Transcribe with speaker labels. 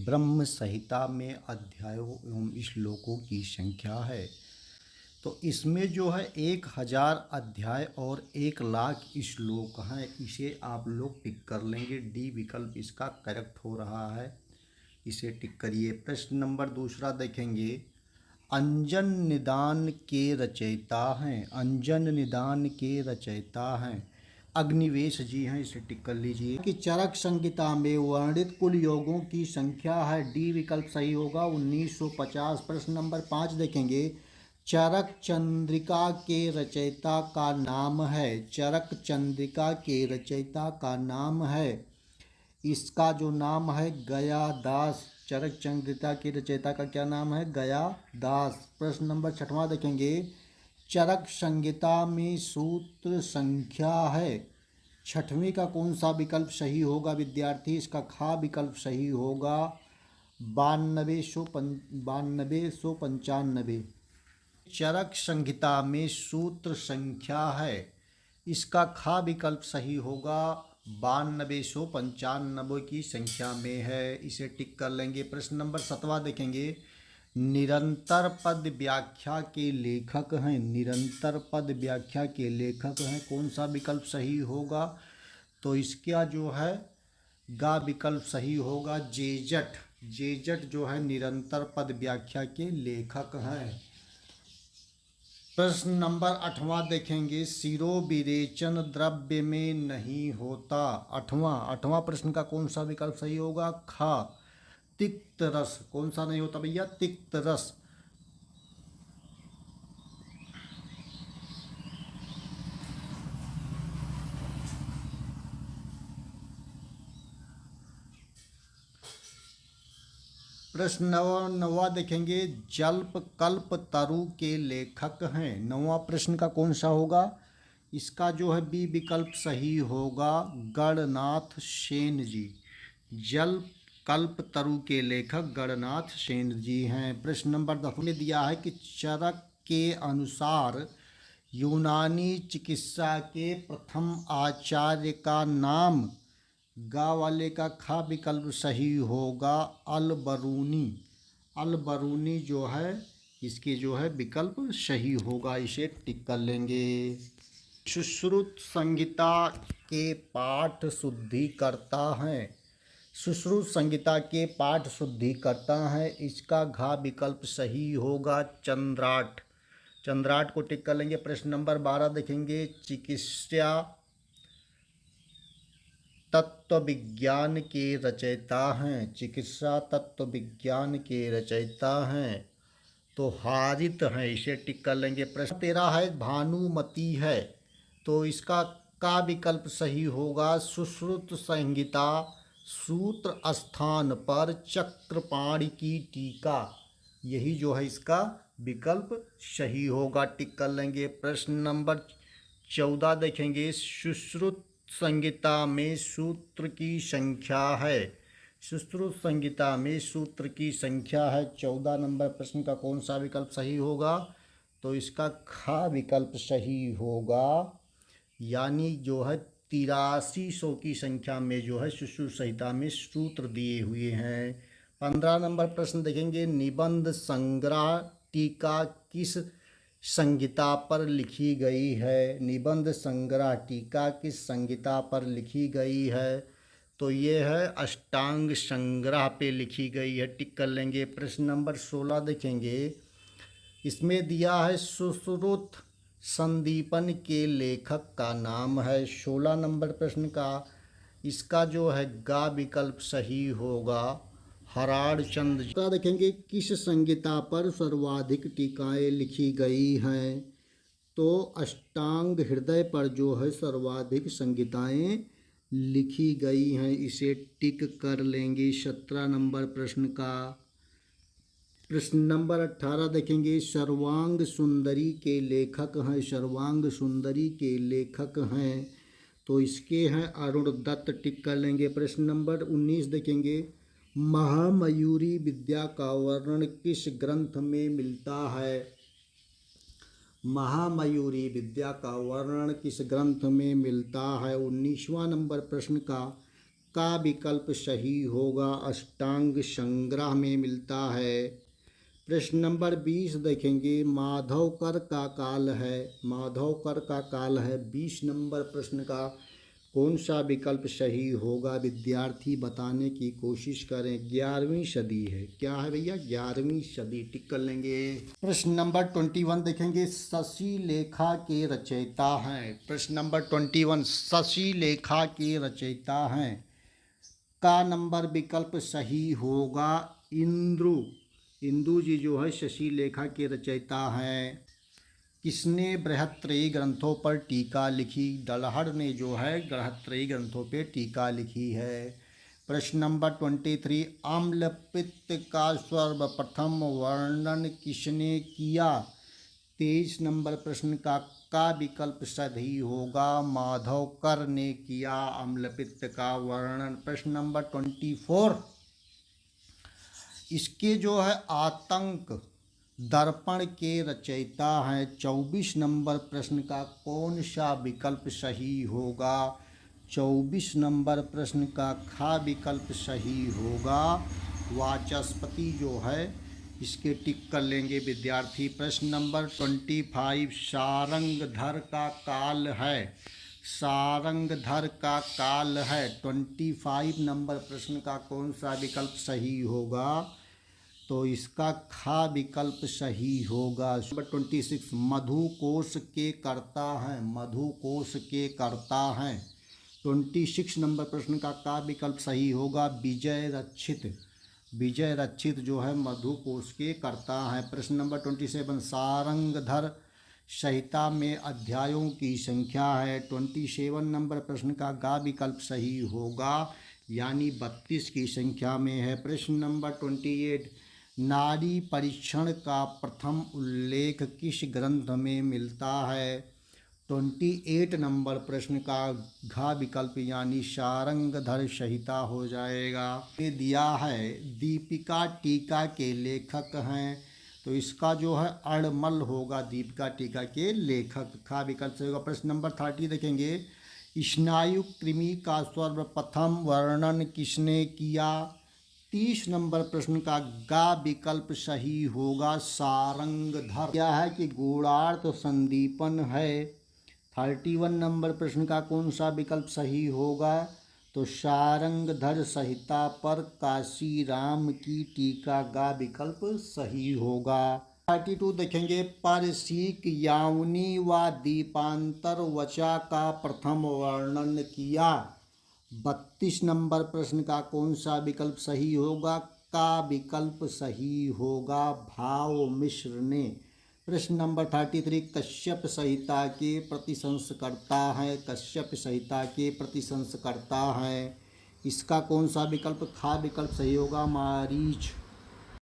Speaker 1: ब्रह्म संहिता में अध्यायों एवं श्लोकों की संख्या है। तो इसमें जो है 1000 अध्याय और 1,00,000 श्लोक हैं। इसे आप लोग टिक कर लेंगे। डी विकल्प इसका करेक्ट हो रहा है, इसे टिक करिए। प्रश्न नंबर दूसरा देखेंगे। अंजन निदान के रचयिता हैं, अंजन निदान के रचयिता हैं अग्निवेश जी हैं, इसे टिक कर लीजिए। कि चरक संहिता में वर्णित कुल योगों की संख्या है। डी विकल्प सही होगा, 1950। प्रश्न नंबर 5 देखेंगे। चरक चंद्रिका के रचयिता का नाम है, चरक चंद्रिका के रचयिता का नाम है, इसका जो नाम है गयादास। चरक चंद्रिका के रचयिता का क्या नाम है? गयादास। प्रश्न नंबर 6वां देखेंगे। चरक संहिता में सूत्र संख्या है, 6वीं का कौन सा विकल्प सही होगा विद्यार्थी? इसका खा विकल्प सही होगा, 9295। चरक संहिता में सूत्र संख्या है, इसका खा विकल्प सही होगा, 9295 की संख्या में है, इसे टिक कर लेंगे। प्रश्न नंबर 7वां देखेंगे। निरंतर पद व्याख्या के लेखक हैं, निरंतर पद व्याख्या के लेखक हैं, कौन सा विकल्प सही होगा? तो इसका जो है गा विकल्प सही होगा, जेजट। जेजट जो है निरंतर पद व्याख्या के लेखक हैं। प्रश्न नंबर 8वां देखेंगे। शिरोविरेचन द्रव्य में नहीं होता। आठवां प्रश्न का कौन सा विकल्प सही होगा? खा, तिक्त रस। कौन सा नहीं होता भैया? तिक्त रस। प्रश्न नवा देखेंगे। जल्प कल्प तरु के लेखक हैं। 9वां प्रश्न का कौन सा होगा? इसका जो है बी विकल्प सही होगा, गणनाथ सेन जी। जल्प कल्प तरु के लेखक गणनाथ सेन जी हैं। प्रश्न नंबर 10 में दिया है कि चरक के अनुसार यूनानी चिकित्सा के प्रथम आचार्य का नाम, गा वाले का खा विकल्प सही होगा, अलबरूनी। अलबरूनी जो है इसके जो है विकल्प सही होगा, इसे टिक कर लेंगे। सुश्रुत संहिता के पाठ शुद्धि करता है, सुश्रुत संहिता के पाठ शुद्धि करता है, इसका घा विकल्प सही होगा, चंद्राट। चंद्राट को टिक कर लेंगे। प्रश्न नंबर 12 देखेंगे। चिकित्सा तत्व विज्ञान के रचयिता हैं, चिकित्सा तत्व विज्ञान के रचयिता हैं, तो हारित हैं, इसे टिक कर लेंगे। प्रश्न 13 है। भानुमति है, तो इसका का विकल्प सही होगा, सुश्रुत संहिता सूत्र स्थान पर चक्रपाणि की टीका, यही जो है इसका विकल्प सही होगा, टिक कर लेंगे। प्रश्न नंबर 14 देखेंगे। सुश्रुत संहिता में सूत्र की संख्या है, सुश्रुत संहिता में सूत्र की संख्या है, 14 नंबर प्रश्न का कौन सा विकल्प सही होगा? तो इसका खा विकल्प सही होगा, यानी जो है 8300 की संख्या में जो है सुश्रुत संहिता में सूत्र दिए हुए हैं। 15 नंबर प्रश्न देखेंगे। निबंध संग्रह टीका किस संहिता पर लिखी गई है? निबंध संग्रह टीका किस संहिता पर लिखी गई है? तो ये है अष्टांग संग्रह पे लिखी गई है, टिक कर लेंगे। प्रश्न नंबर 16 देखेंगे। इसमें दिया है सुश्रुत संदीपन के लेखक का नाम है, 16 नंबर प्रश्न का, इसका जो है गा विकल्प सही होगा, हराड़ चंद्र। देखेंगे किस संहिता पर सर्वाधिक टीकाएं लिखी गई हैं? तो अष्टांग हृदय पर जो है सर्वाधिक संहिताएं लिखी गई हैं, इसे टिक कर लेंगे 17 नंबर प्रश्न का। प्रश्न नंबर 18 देखेंगे। सर्वांग सुंदरी के लेखक हैं, सर्वांग सुंदरी के लेखक हैं, तो इसके हैं अरुण दत्त, टिक कर लेंगे। प्रश्न नंबर 19 देखेंगे। महामयूरी विद्या का वर्णन किस ग्रंथ में मिलता है? महामयूरी विद्या का वर्णन किस ग्रंथ में मिलता है? 19वां नंबर प्रश्न का का विकल्प सही होगा, अष्टांग संग्रह में मिलता है। प्रश्न नंबर 20 देखेंगे, माधवकर का काल है, माधवकर का काल है 20 नंबर प्रश्न का कौन सा विकल्प सही होगा, विद्यार्थी बताने की कोशिश करें। 11वीं सदी है, क्या है भैया, 11वीं सदी, टिक कर लेंगे। प्रश्न नंबर 21 देखेंगे, शशि लेखा के रचयिता हैं। प्रश्न नंबर 21 शशि लेखा के रचयिता हैं का नंबर विकल्प सही होगा, इंदु। इंदु जी जो है शशि लेखा के रचयिता हैं। किसने बृहत्त्रयी ग्रंथों पर टीका लिखी, डलहर ने जो है बृहत्त्रयी ग्रंथों पे टीका लिखी है। प्रश्न नंबर 23, अम्ल पित्त का सर्वप्रथम वर्णन किसने किया। 23 नंबर प्रश्न का विकल्प सही होगा, माधवकर ने किया अम्ल पित्त का वर्णन। प्रश्न नंबर 24, इसके जो है आतंक दर्पण के रचयिता हैं। 24 नंबर प्रश्न का कौन सा विकल्प सही होगा, 24 नंबर प्रश्न का खा विकल्प सही होगा, वाचस्पति जो है इसके टिक कर लेंगे विद्यार्थी। प्रश्न नंबर 25, सारंगधर का काल है, सारंगधर का काल है। 25 नंबर प्रश्न का कौन सा विकल्प सही होगा, तो इसका खा विकल्प सही होगा। नंबर 26, मधुकोश के कर्ता हैं, मधुकोश के कर्ता हैं। 26 नंबर प्रश्न का विकल्प सही होगा, विजय रक्षित, विजय रक्षित जो है मधुकोश के कर्ता हैं। प्रश्न नंबर 27, सारंगधर संहिता में अध्यायों की संख्या है। 27 नंबर प्रश्न का गा विकल्प सही होगा, यानी 32 की संख्या में है। प्रश्न नंबर 28, नाड़ी परीक्षण का प्रथम उल्लेख किस ग्रंथ में मिलता है। 28 नंबर प्रश्न का घा विकल्प यानी सारंगधर संहिता हो जाएगा। ये दिया है दीपिका टीका के लेखक हैं, तो इसका जो है अड़मल होगा, दीपिका टीका के लेखक, खा विकल्प से होगा। प्रश्न नंबर 30 देखेंगे, स्नायु कृमि का सर्वप्रथम वर्णन किसने किया। 30 नंबर प्रश्न का गा विकल्प सही होगा, सारंगधर। क्या है कि गूढ़ार्थ संदीपन है। 31 नंबर प्रश्न का कौन सा विकल्प सही होगा, तो सारंगधर संहिता पर काशीराम की टीका, गा विकल्प सही होगा। 32 देखेंगे, पारसिक यावनी व दीपांतर वचा का प्रथम वर्णन किया। 32 नंबर प्रश्न का कौन सा विकल्प सही होगा, का विकल्प सही होगा, भाव मिश्र ने। प्रश्न नंबर 33, कश्यप संहिता के प्रतिशंसकर्ता हैं, कश्यप संहिता के प्रतिशंसकर्ता हैं। इसका कौन सा विकल्प खा विकल्प सही होगा, मारीच।